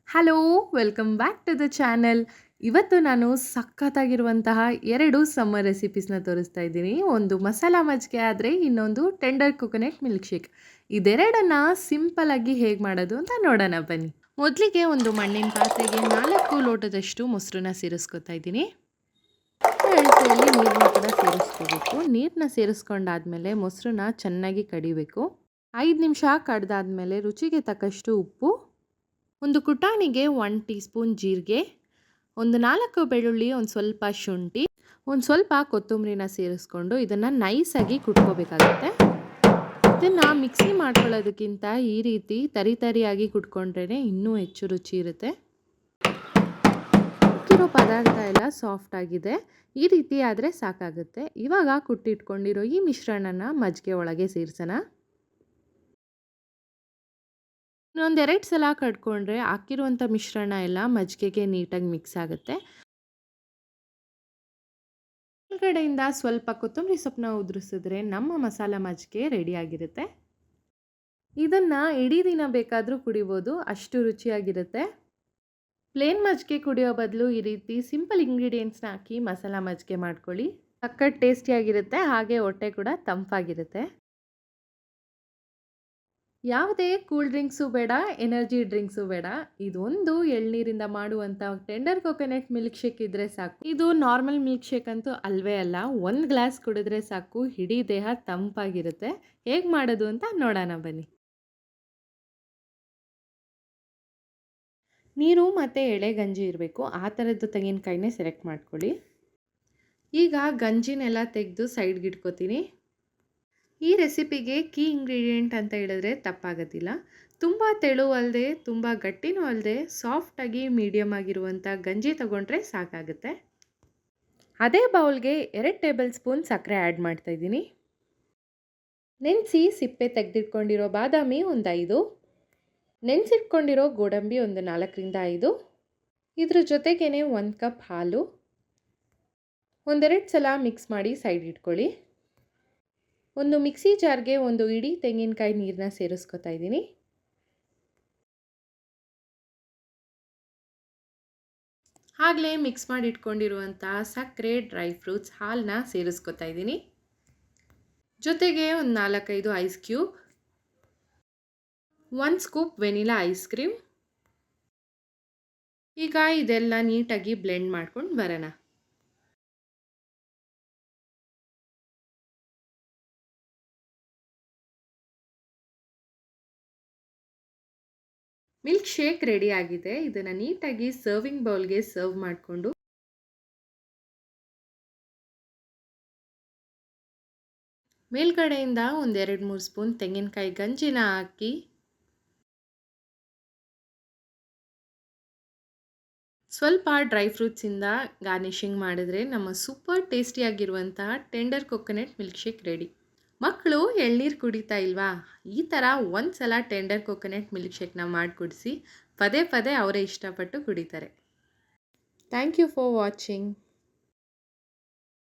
Hello welcome back to the channel. ಇವತ್ತು ನಾನು ಸಖತ್ತಾಗಿರುವಂತಹ 2 summer ರೆಸಿಪೀಸ್ನ ತೋರಿಸ್ತಾ ಇದ್ದೀನಿ. ಒಂದು ಮಸಾಲ ಮಜ್ಜಿಗೆ ಆದರೆ ಇನ್ನೊಂದು ಟೆಂಡರ್ ಕೊಕೊನಟ್ ಮಿಲ್ಕ್ ಶೇಕ್. ಇದೆರಡನ್ನ ಸಿಂಪಲ್ ಆಗಿ ಹೇಗೆ ಮಾಡೋದು ಅಂತ ನೋಡೋಣ ಬನ್ನಿ. ಮೊದಲಿಗೆ ಒಂದು ಮಣ್ಣಿನ ಪಾತ್ರೆಗೆ 4 ಲೋಟದಷ್ಟು ಮೊಸರನ್ನ ಸೇರಿಸ್ಕೊತಾ ಇದ್ದೀನಿ. ಅಳತೆಯಲ್ಲಿ ನೀರನ್ನ ಕೂಡ ಸೇರಿಸ್ಕೋಬೇಕು. ನೀರನ್ನ ಸೇರಿಸ್ಕೊಂಡಾದ್ಮೇಲೆ ಮೊಸರನ್ನ ಚೆನ್ನಾಗಿ ಕಡಿಬೇಕು. 5 ನಿಮಿಷ ಕಡ್ದಾದ್ಮೇಲೆ ರುಚಿಗೆ ತಕ್ಕಷ್ಟು ಉಪ್ಪು, ಒಂದು ಕುಟಾಣಿಗೆ 1 ಟೀ ಸ್ಪೂನ್ ಜೀರಿಗೆ, ಒಂದು 4 ಬೆಳ್ಳುಳ್ಳಿ, ಒಂದು ಸ್ವಲ್ಪ ಶುಂಠಿ, ಒಂದು ಸ್ವಲ್ಪ ಕೊತ್ತಂಬರಿನ ಸೇರಿಸ್ಕೊಂಡು ಇದನ್ನು ನೈಸಾಗಿ ಕುಟ್ಕೋಬೇಕಾಗುತ್ತೆ. ಇದನ್ನು ಮಿಕ್ಸಿ ಮಾಡ್ಕೊಳ್ಳೋದಕ್ಕಿಂತ ಈ ರೀತಿ ತರಿಯಾಗಿ ಕುಟ್ಕೊಂಡ್ರೇ ಇನ್ನೂ ಹೆಚ್ಚು ರುಚಿ ಇರುತ್ತೆ. ಕುಟ್ಟಿರೋ ಪದಾರ್ಥ ಎಲ್ಲ ಸಾಫ್ಟ್ ಆಗಿದೆ, ಈ ರೀತಿ ಆದರೆ ಸಾಕಾಗುತ್ತೆ. ಇವಾಗ ಕುಟ್ಟಿಟ್ಕೊಂಡಿರೋ ಈ ಮಿಶ್ರಣನ ಮಜ್ಜಿಗೆ ಒಳಗೆ ಸೇರಿಸೋಣ. ಇನ್ನೊಂದೆರಡು ಸಲ ಕಟ್ಕೊಂಡ್ರೆ ಹಾಕಿರುವಂಥ ಮಿಶ್ರಣ ಎಲ್ಲ ಮಜ್ಜಿಗೆಗೆ ನೀಟಾಗಿ ಮಿಕ್ಸ್ ಆಗುತ್ತೆ. ಒಳಗಡೆಯಿಂದ ಸ್ವಲ್ಪ ಕೊತ್ತಂಬರಿ ಸೊಪ್ಪನ್ನ ಉದುರಿಸಿದ್ರೆ ನಮ್ಮ ಮಸಾಲ ಮಜ್ಜಿಗೆ ರೆಡಿಯಾಗಿರುತ್ತೆ. ಇದನ್ನು ಇಡೀ ದಿನ ಬೇಕಾದರೂ ಕುಡಿಬೋದು, ಅಷ್ಟು ರುಚಿಯಾಗಿರುತ್ತೆ. ಪ್ಲೇನ್ ಮಜ್ಜಿಗೆ ಕುಡಿಯೋ ಬದಲು ಈ ರೀತಿ ಸಿಂಪಲ್ ಇಂಗ್ರೀಡಿಯೆಂಟ್ಸ್ನ ಹಾಕಿ ಮಸಾಲ ಮಜ್ಜಿಗೆ ಮಾಡ್ಕೊಳ್ಳಿ. ಸಖತ್ ಟೇಸ್ಟಿಯಾಗಿರುತ್ತೆ, ಹಾಗೆ ಹೊಟ್ಟೆ ಕೂಡ ತಂಪಾಗಿರುತ್ತೆ. ಯಾವುದೇ ಕೂಲ್ ಡ್ರಿಂಕ್ಸು ಬೇಡ, ಎನರ್ಜಿ ಡ್ರಿಂಕ್ಸು ಬೇಡ. ಇದೊಂದು ಎಳ್ನೀರಿಂದ ಮಾಡುವಂಥ ಟೆಂಡರ್ ಕೊಕೊನಟ್ ಮಿಲ್ಕ್ ಶೇಕ್ ಇದ್ದರೆ ಸಾಕು. ಇದು ನಾರ್ಮಲ್ ಮಿಲ್ಕ್ ಶೇಕ್ ಅಂತೂ ಅಲ್ವೇ ಅಲ್ಲ. 1 ಗ್ಲಾಸ್ ಕುಡಿದ್ರೆ ಸಾಕು, ಇಡೀ ದೇಹ ತಂಪಾಗಿರುತ್ತೆ. ಹೇಗೆ ಮಾಡೋದು ಅಂತ ನೋಡೋಣ ಬನ್ನಿ. ನೀರು ಮತ್ತು ಎಳೆ ಗಂಜಿ ಇರಬೇಕು, ಆ ಥರದ್ದು ತೆಂಗಿನಕಾಯಿನೇ ಸೆಲೆಕ್ಟ್ ಮಾಡ್ಕೊಳ್ಳಿ. ಈಗ ಗಂಜಿನೆಲ್ಲ ತೆಗೆದು ಸೈಡ್ಗೆ ಇಟ್ಕೋತೀನಿ. ಈ ರೆಸಿಪಿಗೆ ಕೀ ಇಂಗ್ರೀಡಿಯೆಂಟ್ ಅಂತ ಹೇಳಿದ್ರೆ ತಪ್ಪಾಗೋದಿಲ್ಲ. ತುಂಬ ತೆಳು ಅಲ್ಲದೆ ತುಂಬ ಗಟ್ಟಿನೂ ಅಲ್ಲದೆ ಸಾಫ್ಟಾಗಿ ಮೀಡಿಯಮ್ ಆಗಿರುವಂಥ ಗಂಜಿ ತಗೊಂಡ್ರೆ ಸಾಕಾಗುತ್ತೆ. ಅದೇ ಬೌಲ್ಗೆ 2 ಟೇಬಲ್ ಸ್ಪೂನ್ ಸಕ್ಕರೆ ಆ್ಯಡ್ ಮಾಡ್ತಾಯಿದ್ದೀನಿ. ನೆನೆಸಿ ಸಿಪ್ಪೆ ತೆಗೆದಿಟ್ಕೊಂಡಿರೋ ಬಾದಾಮಿ ಒಂದು 5, ನೆನೆಸಿಟ್ಕೊಂಡಿರೋ ಗೋಡಂಬಿ ಒಂದು 4ರಿಂದ 5, ಇದ್ರ ಜೊತೆಗೇ 1 ಕಪ್ ಹಾಲು, ಒಂದೆರಡು ಸಲ ಮಿಕ್ಸ್ ಮಾಡಿ ಸೈಡ್ ಇಟ್ಕೊಳ್ಳಿ. ಒಂದು ಮಿಕ್ಸಿ ಜಾರ್ಗೆ ಒಂದು ಇಡೀ ತೆಂಗಿನಕಾಯಿ ನೀರನ್ನ ಸೇರಿಸ್ಕೊತಾ ಇದ್ದೀನಿ. ಆಗಲೇ ಮಿಕ್ಸ್ ಮಾಡಿ ಇಟ್ಕೊಂಡಿರುವಂಥ ಸಕ್ಕರೆ, ಡ್ರೈ ಫ್ರೂಟ್ಸ್, ಹಾಲನ್ನ ಸೇರಿಸ್ಕೊತಾ ಇದ್ದೀನಿ. ಜೊತೆಗೆ ಒಂದು 4-5 ice cube, 1 scoop vanilla ice cream. ಈಗ ಇದೆಲ್ಲ ನೀಟಾಗಿ ಬ್ಲೆಂಡ್ ಮಾಡ್ಕೊಂಡು ಬರೋಣ. ಮಿಲ್ಕ್ ಶೇಕ್ ರೆಡಿ ಆಗಿದೆ. ಇದನ್ನು ನೀಟಾಗಿ ಸರ್ವಿಂಗ್ ಬೌಲ್ಗೆ ಸರ್ವ್ ಮಾಡಿಕೊಂಡು ಮೇಲ್ಗಡೆಯಿಂದ ಒಂದು 2-3 ಸ್ಪೂನ್ ತೆಂಗಿನಕಾಯಿ ಗಂಜಿನ ಹಾಕಿ ಸ್ವಲ್ಪ ಡ್ರೈ ಫ್ರೂಟ್ಸಿಂದ ಗಾರ್ನಿಷಿಂಗ್ ಮಾಡಿದ್ರೆ ನಮ್ಮ ಸೂಪರ್ ಟೇಸ್ಟಿಯಾಗಿರುವಂತಹ tender coconut milk shake ready. ಮಕ್ಕಳು ಎಳ್ನೀರು ಕುಡಿತಾ ಇಲ್ವಾ? ಈ ಥರ ಒಂದು ಸಲ ಟೆಂಡರ್ ಕೊಕೊನಟ್ ಮಿಲ್ಕ್ ಶೇಕ್ನ ಮಾಡಿಕೊಡಿಸಿ, ಪದೇ ಪದೇ ಅವರೇ ಇಷ್ಟಪಟ್ಟು ಕುಡಿತಾರೆ. Thank you for watching.